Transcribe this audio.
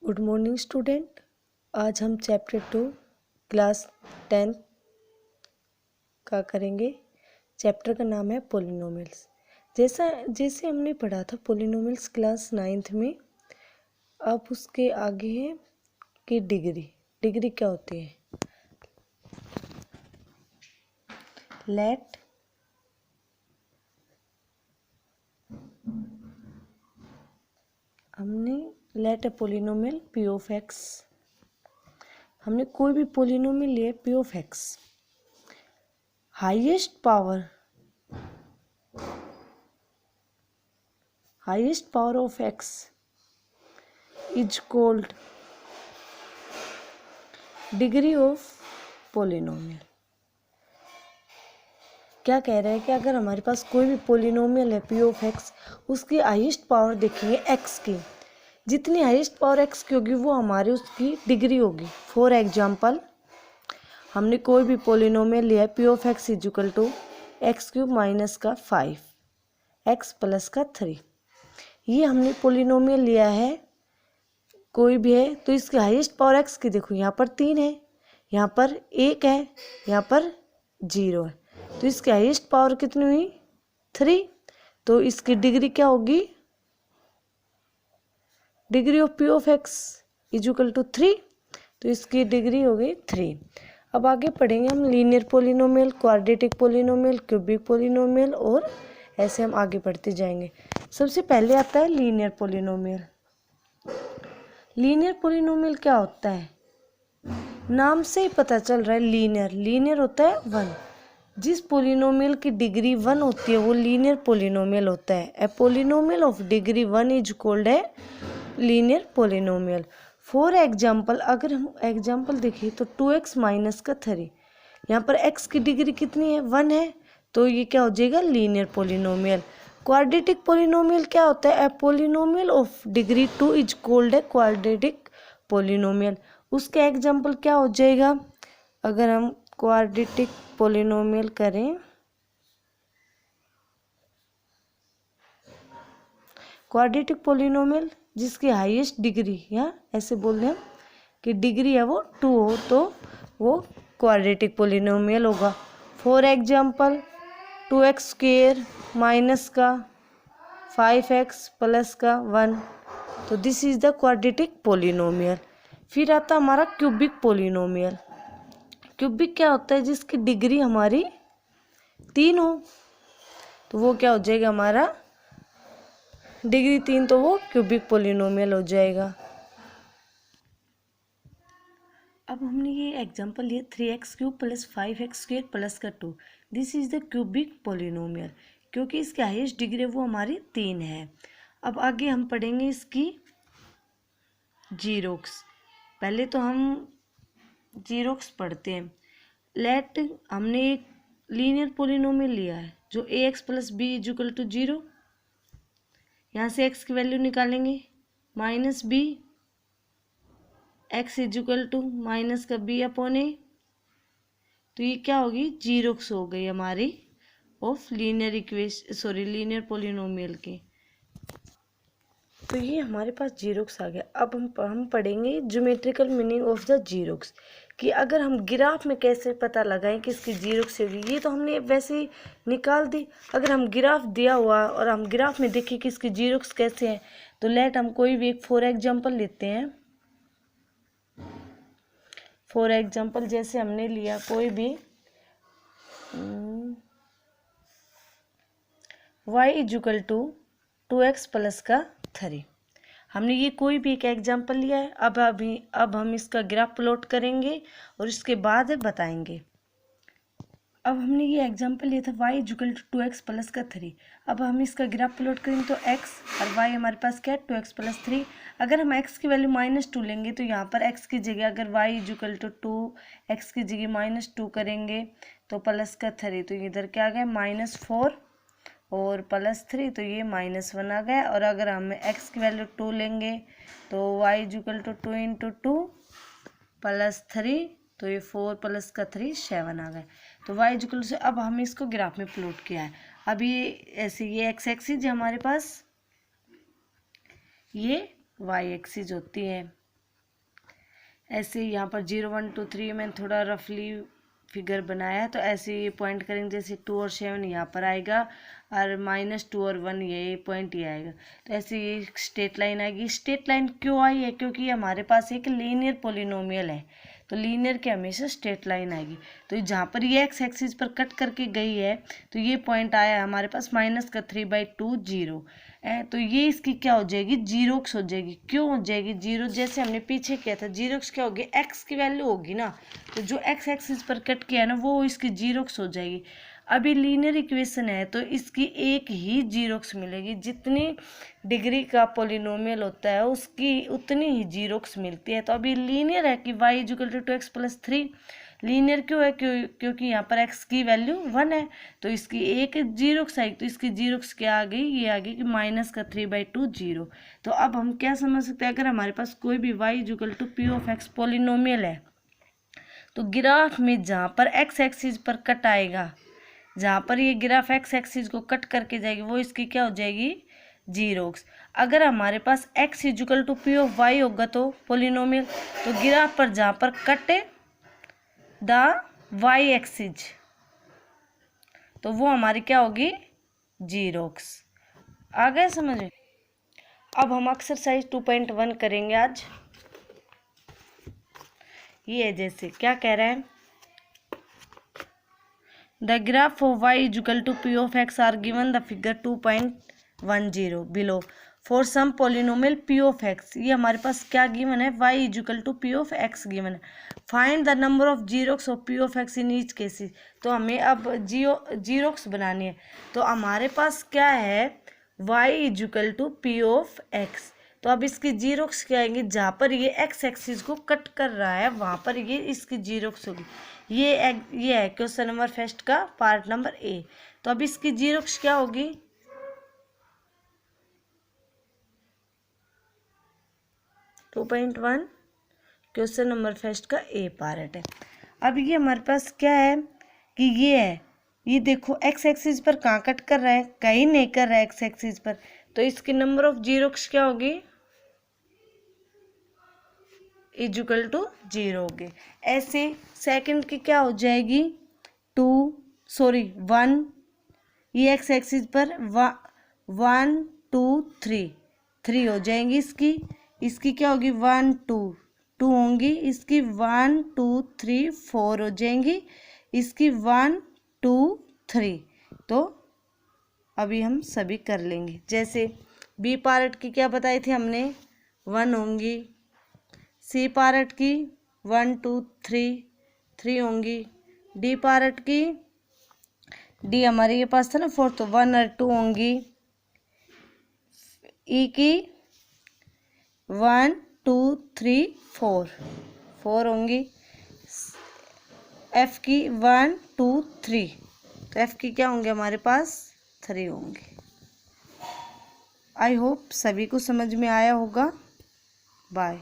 Good morning student. आज हम chapter 2 class 10 का करेंगे। चैप्टर का नाम है पोलिनोमियल्स। जैसे हमने पढ़ा था पोलिनोमियल्स क्लास 9th में। अब उसके आगे है कि डिग्री क्या होती है। Let a polynomial p of x. हमने कोई भी पोलिनोमियल लिया p of x, highest power of x is called degree of polynomial. क्या कह रहा है कि अगर हमारे पास कोई भी पोलिनोमियल है पी ऑफ एक्स, उसकी हाईएस्ट पावर देखेंगे एक्स की, जितनी हाईएस्ट पावर एक्स की होगी वो हमारी उसकी डिग्री होगी। फॉर एग्जाम्पल हमने कोई भी पोलिनोमियल लिया है p of x is equal to x cube minus का 5 एक्स प्लस का 3। ये हमने पोलिनोमियल लिया है, कोई भी है, तो इसकी हाईएस्ट पावर एक्स की देखो, यहाँ पर 3 है, यहाँ पर 1 है, यहाँ पर 0 है, तो इसकी हाईएस्ट पावर कितनी हुई 3। तो इसकी डिग्री क्या होगी, degree of p of x is equal to 3, तो इसकी डिग्री हो गई 3। अब आगे पढ़ेंगे हम linear polynomial, quadratic polynomial, cubic polynomial, और ऐसे हम आगे बढ़ते जाएंगे। सबसे पहले आता है लीनियर पोलिनोमियल। लीनियर पोलिनोमियल क्या होता है, नाम से ही पता चल रहा है, लीनियर होता है 1। जिस पोलिनोमियल की डिग्री 1 होती है वो लीनियर पोलिनोमियल होता है। A polynomial of degree 1 is called है लीनियर पोलिनोमियल। फॉर एग्जाम्पल अगर हम एग्जाम्पल देखिए तो 2x माइनस का 3, यहाँ पर x की डिग्री कितनी है 1 है, तो ये क्या हो जाएगा लीनियर पोलिनोमियल। क्वाड्रेटिक पोलिनोमियल क्या होता है, a polynomial of degree 2 is called है क्वाड्रेटिक पोलिनोमियल। उसका एग्जाम्पल क्या हो जाएगा, अगर हम क्वाड्रेटिक पोलिनोमियल करें, क्वाड्रेटिक पोलिनोमियल जिसकी हाईएस्ट डिग्री, या ऐसे बोल दें कि डिग्री है वो 2 हो, तो वो क्वाड्रेटिक पोलिनोमियल होगा। For example 2x square minus का 5x प्लस का 1, तो this is the quadratic polynomial. फिर आता हमारा क्यूबिक पोलिनोमियल। क्यूबिक क्या होता है, जिसकी डिग्री हमारी 3 हो, तो वो क्या हो जाएगा हमारा डिग्री 3, तो वो क्यूबिक पोलिनोमियल हो जाएगा। अब हमने ये एग्जांपल लिया 3x cube plus 5x square plus का 2, this is the cubic polynomial, क्योंकि इसकी हाईएस्ट डिग्री वो हमारी 3 है। अब आगे हम पढ़ेंगे इसकी जीरोक्स। पहले तो हम जीरोक्स पढ़ते हैं। लेट हमने एक लीनियर पोलिनोमियल लिया है जो ax plus b is equal to 0, यहाँ से x की वैल्यू निकालेंगे minus b, x is equal to minus का b अपॉन ए, तो ये क्या होगी जीरोक्स हो गई हमारी ऑफ लीनियर पोलिनोमियल की। तो ये हमारे पास जीरोक्स आ गया। अब हम पढ़ेंगे geometrical meaning of the xerox, कि अगर हम ग्राफ में कैसे पता लगाएं कि इसकी जीरोक्स होगी। ये तो हमने वैसे ही निकाल दी। अगर हम ग्राफ दिया हुआ और हम ग्राफ में देखें कि इसकी जीरोक्स कैसे हैं, तो लेट हम कोई भी एक फॉर एग्जांपल लेते हैं। फॉर एग्जांपल जैसे हमने लिया कोई भी y is equal to 2x plus का 3। हमने ये कोई भी एक एग्जांपल लिया है। अब हम इसका ग्राफ प्लॉट करेंगे और इसके बाद बताएंगे। अब हमने ये एग्जांपल लिया था y is equal to 2x plus का 3। अब हम इसका ग्राफ प्लॉट करेंगे तो x और y हमारे पास क्या है 2x प्लस 3। अगर हम x की वैल्यू -2 लेंगे तो यहाँ पर x की जगह अगर y is equal to 2 x की जगह -2 करेंगे तो प्लस का 3, तो इधर क्या आ गया -4 और प्लस 3, तो ये -1 आ गया। और अगर हम x की वैल्यू 2 लेंगे तो y is equal to 2 into 2 plus 3, तो ये 4 प्लस का 3 7 आ गए। तो y इज इक्वल से, अब हम इसको ग्राफ में प्लॉट किया है। अब ये ऐसे ये x एक्सिस हमारे पास, ये y एक्सिस होती है। ऐसे यहाँ पर 0 1 2 3 मैंने थोड़ा रफली फिगर बनाया है, तो ऐसे ये पॉइंट करेंगे, जैसे 2 और 7 यहाँ पर आएगा और -2 और 1 ये पॉइंट ये आएगा। तो ऐसे ये स्ट्रेट लाइन आएगी। स्ट्रेट लाइन क्यों आई है? क्योंकि हमारे पास एक लीनियर पॉलिनोमियल है, तो लीनियर के हमेशा स्ट्रेट लाइन आएगी। तो जहाँ पर ये एक्स एक्सिस पर कट करके गई है, तो ये पॉइंट आया है हमारे पास -3/2 0 है, तो ये इसकी क्या हो जाएगी? जीरोक्स हो जाएगी। क्यों हो जाएगी जीरो? जैसे हमने पीछे किया था, जीरोक्स क्या होगी? एक्स की वैल्यू होगी ना, तो जो एक्स एक्सिस पर कट किया है ना, वो इसकी जीरोक्स हो जाएगी। अभी लीनियर इक्वेशन है, तो इसकी एक ही जीरोक्स मिलेगी। जितनी डिग्री का पॉलिनोमियल होता है उसकी उतनी ही जीरोक्स मिलती है। तो अभी लीनियर है कि y = 2x + 3। लीनियर क्यों है? क्योंकि यहाँ पर x की वैल्यू 1 है, तो इसकी एक जीरोक्स आई, तो इसकी जीरोक्स क्या आ गई? ये आ गई कि -3/2 0। तो अब हम क्या समझ सकते हैं? अगर हमारे पास कोई भी y = p(x) पॉलिनोमियल है, तो ग्राफ में जहाँ पर x एक्सिस पर कट आएगा, जहाँ पर ये ग्राफ x एक्सिस को कट करके जाएगी, वो इसकी क्या हो जाएगी? जीरोक्स। अगर हमारे पास x = p(y) होगा तो पॉलिनोमियल, तो ग्राफ पर जहाँ पर कटे द y एक्सिस, तो वो हमारी क्या होगी? जीरोक्स। आ गए समझ में? अब हम एक्सरसाइज 2.1 करेंगे आज। ये जैसे क्या कह रहा है? The graph of y = p(x) are given the figure 2.10 below. For some polynomial p(x), ये हमारे पास क्या गिवन है? y = p(x) गिवन है। Find the number of xerox of p(x) in each cases. तो हमें अब जीरोक्स बनानी है। तो हमारे पास क्या है? y = p(x). तो अब इसकी जीरोक्स क्या आएंगी? जहाँ पर ये x एक्सिस को कट कर रहा है, वहाँ पर ये इसकी जीरोक्स होगी। ये है क्वेश्चन नंबर फर्स्ट का पार्ट नंबर ए। तो अब इसकी जीरोक्स क्या होगी? 2.1 क्वेश्चन नंबर फर्स्ट का ए पार्ट है। अब ये हमारे पास क्या है कि ये है, ये देखो एक्स एक्सिस पर कहाँ कट कर रहा है? कहीं नहीं कर रहा है एक्स एक्सिस पर, तो इसकी नंबर ऑफ जीरोक्स क्या होगी? = 0 होगी। ऐसे सेकंड की क्या हो जाएगी? 1, ये एक्स एक्सिस पर 1 2 3 हो जाएंगी। इसकी क्या होगी? 1 2 होंगी। इसकी 1 2 3 4 हो जाएंगी। इसकी 1 2 3। तो अभी हम सभी कर लेंगे। जैसे बी पार्ट की क्या बताई थी हमने? 1 होंगी। सी पार्ट की 1 2 3 होंगी। डी पार्ट की, डी हमारे के पास था ना 4, तो 1 और 2 होंगी। ई की 1 2 3 4 होंगी। एफ की 1 2 3, तो एफ की क्या होंगे हमारे पास? 3 होंगे। आई होप सभी को समझ में आया होगा। बाय।